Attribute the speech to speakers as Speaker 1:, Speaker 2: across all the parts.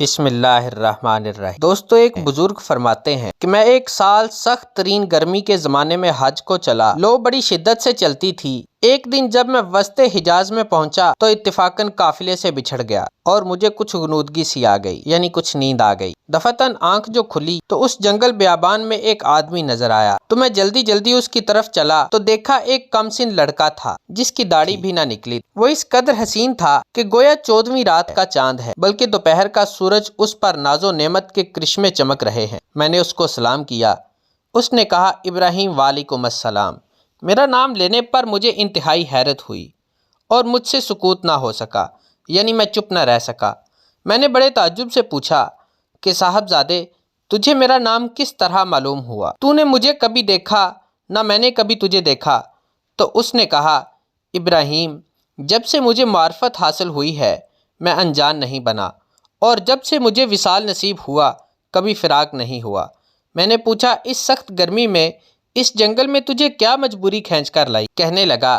Speaker 1: بسم اللہ الرحمن الرحیم۔ دوستو، ایک بزرگ فرماتے ہیں کہ میں ایک سال سخت ترین گرمی کے زمانے میں حج کو چلا۔ لو بڑی شدت سے چلتی تھی۔ ایک دن جب میں وسط حجاز میں پہنچا تو اتفاقاً قافلے سے بچھڑ گیا اور مجھے کچھ غنودگی سی آ گئی، یعنی کچھ نیند آ گئی۔ دفعتاً آنکھ جو کھلی تو اس جنگل بیابان میں ایک آدمی نظر آیا تو میں جلدی جلدی اس کی طرف چلا تو دیکھا ایک کم سن لڑکا تھا جس کی داڑھی بھی نہ نکلی۔ وہ اس قدر حسین تھا کہ گویا 14ویں رات کا چاند ہے، بلکہ دوپہر کا سورج اس پر ناز و نعمت کے کرشمے چمک رہے ہیں۔ میں نے اس کو سلام کیا۔ اس نے کہا، ابراہیم، وعلیکم السلام۔ میرا نام لینے پر مجھے انتہائی حیرت ہوئی اور مجھ سے سکوت نہ ہو سکا، یعنی میں چپ نہ رہ سکا۔ میں نے بڑے تعجب سے پوچھا کہ صاحبزادے، تجھے میرا نام کس طرح معلوم ہوا؟ تو نے مجھے کبھی دیکھا نہ میں نے کبھی تجھے دیکھا؟ تو اس نے کہا، ابراہیم، جب سے مجھے معرفت حاصل ہوئی ہے میں انجان نہیں بنا، اور جب سے مجھے وصال نصیب ہوا کبھی فراق نہیں ہوا۔ میں نے پوچھا، اس سخت گرمی میں اس جنگل میں تجھے کیا مجبوری کھینچ کر لائی؟ کہنے لگا،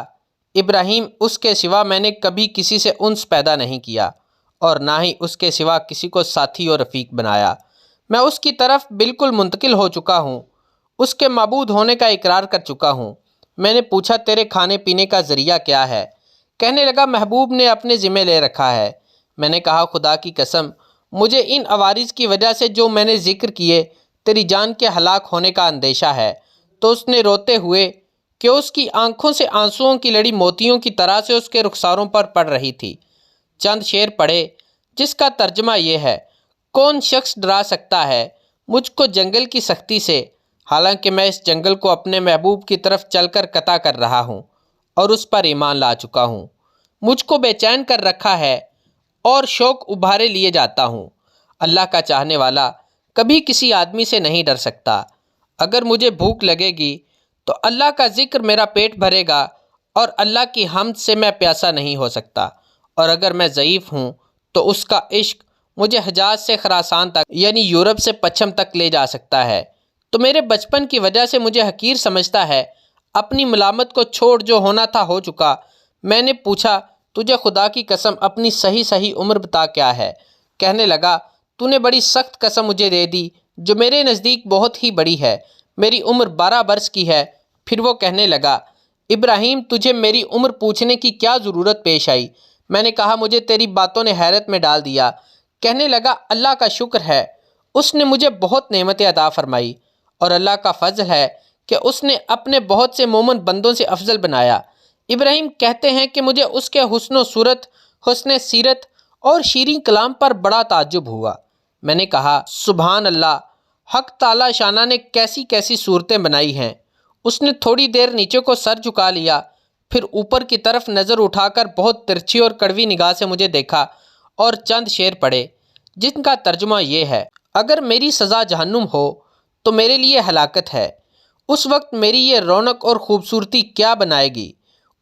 Speaker 1: ابراہیم، اس کے سوا میں نے کبھی کسی سے انس پیدا نہیں کیا اور نہ ہی اس کے سوا کسی کو ساتھی اور رفیق بنایا۔ میں اس کی طرف بالکل منتقل ہو چکا ہوں، اس کے معبود ہونے کا اقرار کر چکا ہوں۔ میں نے پوچھا، تیرے کھانے پینے کا ذریعہ کیا ہے؟ کہنے لگا، محبوب نے اپنے ذمہ لے رکھا ہے۔ میں نے کہا، خدا کی قسم، مجھے ان عوارض کی وجہ سے جو میں نے ذکر کیے تیری جان کے ہلاک ہونے کا اندیشہ ہے۔ تو اس نے روتے ہوئے کہ اس کی آنکھوں سے آنسوؤں کی لڑی موتیوں کی طرح سے اس کے رخساروں پر پڑ رہی تھی، چند شعر پڑھے جس کا ترجمہ یہ ہے، کون شخص ڈرا سکتا ہے مجھ کو جنگل کی سختی سے، حالانکہ میں اس جنگل کو اپنے محبوب کی طرف چل کر قطع کر رہا ہوں اور اس پر ایمان لا چکا ہوں۔ مجھ کو بے چین کر رکھا ہے اور شوق ابھارے لیے جاتا ہوں۔ اللہ کا چاہنے والا کبھی کسی آدمی سے نہیں ڈر سکتا۔ اگر مجھے بھوک لگے گی تو اللہ کا ذکر میرا پیٹ بھرے گا اور اللہ کی حمد سے میں پیاسا نہیں ہو سکتا، اور اگر میں ضعیف ہوں تو اس کا عشق مجھے حجاز سے خراسان تک، یعنی یورپ سے پچھم تک لے جا سکتا ہے۔ تو میرے بچپن کی وجہ سے مجھے حقیر سمجھتا ہے، اپنی ملامت کو چھوڑ، جو ہونا تھا ہو چکا۔ میں نے پوچھا، تجھے خدا کی قسم اپنی صحیح عمر بتا کیا ہے؟ کہنے لگا، تو نے بڑی سخت قسم مجھے دے دی جو میرے نزدیک بہت ہی بڑی ہے، میری عمر 12 برس کی ہے۔ پھر وہ کہنے لگا، ابراہیم، تجھے میری عمر پوچھنے کی کیا ضرورت پیش آئی؟ میں نے کہا، مجھے تیری باتوں نے حیرت میں ڈال دیا۔ کہنے لگا، اللہ کا شکر ہے، اس نے مجھے بہت نعمتیں عطا فرمائی، اور اللہ کا فضل ہے کہ اس نے اپنے بہت سے مومن بندوں سے افضل بنایا۔ ابراہیم کہتے ہیں کہ مجھے اس کے حسن و صورت، حسن سیرت اور شیریں کلام پر بڑا تعجب ہوا۔ میں نے کہا، سبحان اللہ، حق تعالی شانہ نے کیسی کیسی صورتیں بنائی ہیں۔ اس نے تھوڑی دیر نیچے کو سر جھکا لیا، پھر اوپر کی طرف نظر اٹھا کر بہت ترچھی اور کڑوی نگاہ سے مجھے دیکھا اور چند شعر پڑھے جن کا ترجمہ یہ ہے، اگر میری سزا جہنم ہو تو میرے لیے ہلاکت ہے، اس وقت میری یہ رونق اور خوبصورتی کیا بنائے گی؟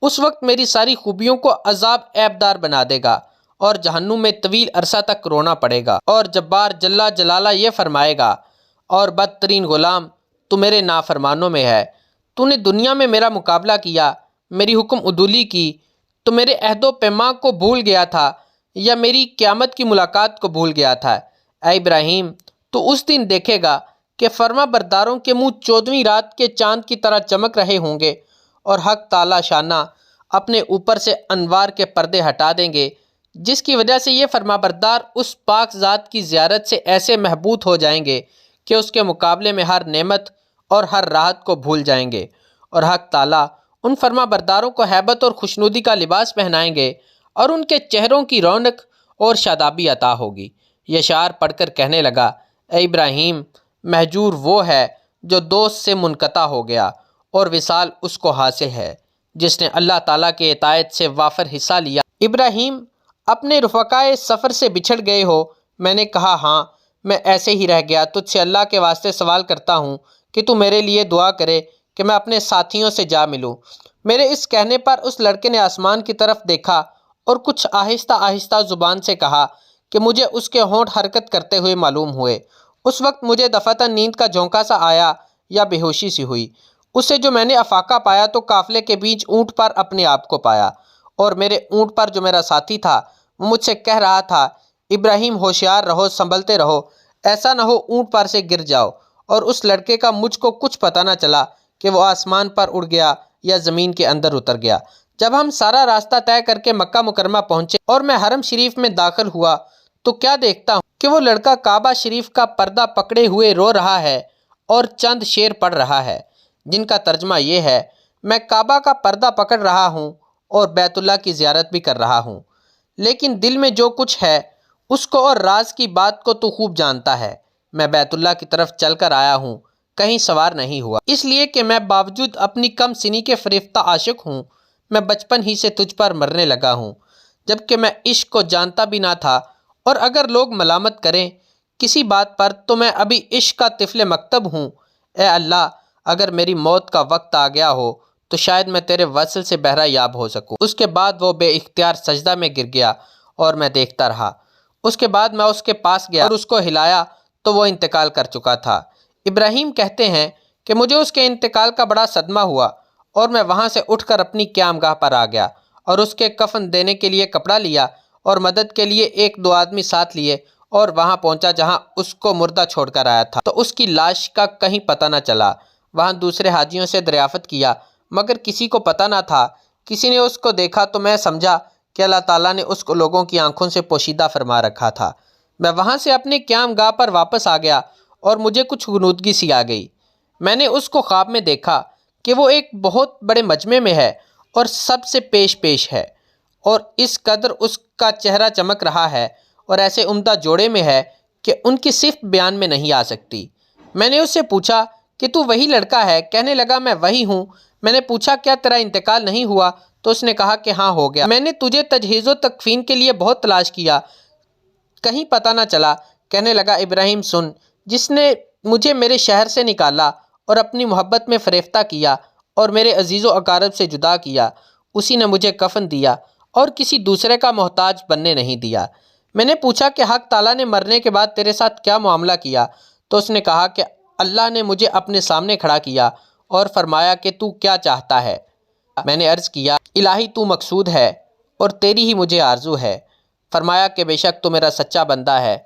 Speaker 1: اس وقت میری ساری خوبیوں کو عذاب عیبدار بنا دے گا اور جہنم میں طویل عرصہ تک رونا پڑے گا۔ اور جبار جل جلالہ یہ فرمائے گا، اور بدترین غلام تو میرے نافرمانوں میں ہے۔ تو نے دنیا میں میرا مقابلہ کیا، میری حکم عدولی کی، تو میرے عہد و پیمان کو بھول گیا تھا یا میری قیامت کی ملاقات کو بھول گیا تھا؟ اے ابراہیم، تو اس دن دیکھے گا کہ فرما برداروں کے منہ 14ویں رات کے چاند کی طرح چمک رہے ہوں گے، اور حق تعالی شانہ اپنے اوپر سے انوار کے پردے ہٹا دیں گے، جس کی وجہ سے یہ فرما بردار اس پاک ذات کی زیارت سے ایسے محبوط ہو جائیں گے کہ اس کے مقابلے میں ہر نعمت اور ہر راحت کو بھول جائیں گے، اور حق تعالی ان فرما برداروں کو ہیبت اور خوشنودی کا لباس پہنائیں گے اور ان کے چہروں کی رونق اور شادابی عطا ہوگی۔ یہ اشعار پڑھ کر کہنے لگا، اے ابراہیم، مہجور وہ ہے جو دوست سے منقطع ہو گیا اور وصال اس کو حاصل ہے جس نے اللہ تعالیٰ کے اطاعت سے وافر حصہ لیا۔ ابراہیم، اپنے رفقائے سفر سے بچھڑ گئے ہو؟ میں نے کہا، ہاں، میں ایسے ہی رہ گیا۔ تجھ سے اللہ کے واسطے سوال کرتا ہوں کہ تو میرے لیے دعا کرے کہ میں اپنے ساتھیوں سے جا ملوں۔ میرے اس کہنے پر اس لڑکے نے آسمان کی طرف دیکھا اور کچھ آہستہ آہستہ زبان سے کہا کہ مجھے اس کے ہونٹ حرکت کرتے ہوئے معلوم ہوئے۔ اس وقت مجھے دفعتاً نیند کا جھونکا سا آیا یا بے ہوشی سی ہوئی۔ اس سے جو میں نے افاقہ پایا تو قافلے کے بیچ اونٹ پر اپنے آپ کو پایا، اور میرے اونٹ پر جو میرا ساتھی تھا وہ مجھ سے کہہ رہا تھا ابراہیم ہوشیار رہو، سنبھلتے رہو، ایسا نہ ہو اونٹ پر سے گر جاؤ۔ اور اس لڑکے کا مجھ کو کچھ پتہ نہ چلا کہ وہ آسمان پر اڑ گیا یا زمین کے اندر اتر گیا۔ جب ہم سارا راستہ طے کر کے مکہ مکرمہ پہنچے اور میں حرم شریف میں داخل ہوا تو کیا دیکھتا ہوں کہ وہ لڑکا کعبہ شریف کا پردہ پکڑے ہوئے رو رہا ہے اور چند شعر پڑھ رہا ہے، جن کا ترجمہ یہ ہے: میں کعبہ کا پردہ پکڑ رہا ہوں اور بیت اللہ کی زیارت بھی کر رہا ہوں، لیکن دل میں جو کچھ ہے اس کو اور راز کی بات کو تو خوب جانتا ہے۔ میں بیت اللہ کی طرف چل کر آیا ہوں، کہیں سوار نہیں ہوا، اس لیے کہ میں باوجود اپنی کم سنی کے فریفتہ عاشق ہوں۔ میں بچپن ہی سے تجھ پر مرنے لگا ہوں، جبکہ میں عشق کو جانتا بھی نہ تھا، اور اگر لوگ ملامت کریں کسی بات پر تو میں ابھی عشق کا طفل مکتب ہوں۔ اے اللہ، اگر میری موت کا وقت آ گیا ہو تو شاید میں تیرے وصل سے بہرہ یاب ہو سکوں۔ اس کے بعد وہ بے اختیار سجدہ میں گر گیا اور میں دیکھتا رہا۔ اس کے بعد میں اس کے پاس گیا اور اس کو ہلایا تو وہ انتقال کر چکا تھا۔ ابراہیم کہتے ہیں کہ مجھے اس کے انتقال کا بڑا صدمہ ہوا اور میں وہاں سے اٹھ کر اپنی قیام گاہ پر آ گیا اور اس کے کفن دینے کے لیے کپڑا لیا اور مدد کے لیے ایک دو آدمی ساتھ لیے اور وہاں پہنچا جہاں اس کو مردہ چھوڑ کر آیا تھا، تو اس کی لاش کا کہیں پتہ نہ چلا۔ وہاں دوسرے حاجیوں سے دریافت کیا مگر کسی کو پتہ نہ تھا۔ کسی نے اس کو دیکھا تو میں سمجھا کہ اللہ تعالیٰ نے اس کو لوگوں کی آنکھوں سے پوشیدہ فرما رکھا تھا۔ میں وہاں سے اپنے قیام گاہ پر واپس آ گیا اور مجھے کچھ غنودگی سی آ گئی۔ میں نے اس کو خواب میں دیکھا کہ وہ ایک بہت بڑے مجمع میں ہے اور سب سے پیش پیش ہے، اور اس قدر اس کا چہرہ چمک رہا ہے اور ایسے عمدہ جوڑے میں ہے کہ ان کی صفت بیان میں نہیں آ سکتی۔ میں نے اس سے پوچھا کہ تو وہی لڑکا ہے؟ کہنے لگا میں وہی ہوں۔ میں نے پوچھا کیا تیرا انتقال نہیں ہوا؟ تو اس نے کہا کہ ہاں ہو گیا۔ میں نے تجھے تجہیز و تکفین کے لیے بہت تلاش کیا، کہیں پتہ نہ چلا۔ کہنے لگا ابراہیم سن، جس نے مجھے میرے شہر سے نکالا اور اپنی محبت میں فریفتہ کیا اور میرے عزیز و اقارب سے جدا کیا، اسی نے مجھے کفن دیا اور کسی دوسرے کا محتاج بننے نہیں دیا۔ میں نے پوچھا کہ حق تعالیٰ نے مرنے کے بعد تیرے ساتھ کیا معاملہ کیا؟ تو اس نے کہا کہ اللہ نے مجھے اپنے سامنے کھڑا کیا اور فرمایا کہ تو کیا چاہتا ہے؟ میں نے عرض کیا الہی تو مقصود ہے اور تیری ہی مجھے آرزو ہے۔ فرمایا کہ بے شک تو میرا سچا بندہ ہے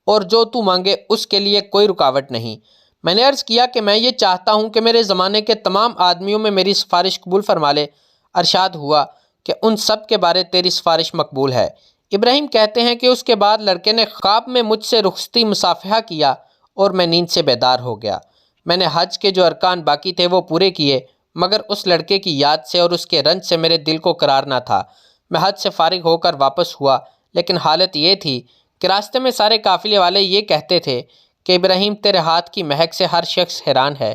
Speaker 1: اور جو تو مانگے اس کے لیے کوئی رکاوٹ نہیں۔ میں نے عرض کیا کہ میں یہ چاہتا ہوں کہ میرے زمانے کے تمام آدمیوں میں میری سفارش قبول فرما لے۔ ارشاد ہوا کہ ان سب کے بارے تیری سفارش مقبول ہے۔ ابراہیم کہتے ہیں کہ اس کے بعد لڑکے نے خواب میں مجھ سے رخصتی مصافحہ کیا اور میں نیند سے بیدار ہو گیا۔ میں نے حج کے جو ارکان باقی تھے وہ پورے کیے، مگر اس لڑکے کی یاد سے اور اس کے رنج سے میرے دل کو قرار نہ تھا۔ میں حج سے فارغ ہو کر واپس ہوا، لیکن حالت یہ تھی کہ راستے میں سارے قافلے والے یہ کہتے تھے کہ ابراہیم تیرے ہاتھ کی مہک سے ہر شخص حیران ہے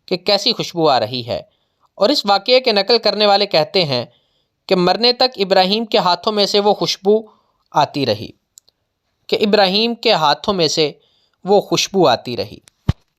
Speaker 1: کہ کیسی خوشبو آ رہی ہے۔ اور اس واقعے کے نقل کرنے والے کہتے ہیں کہ مرنے تک ابراہیم کے ہاتھوں میں سے وہ خوشبو آتی رہی،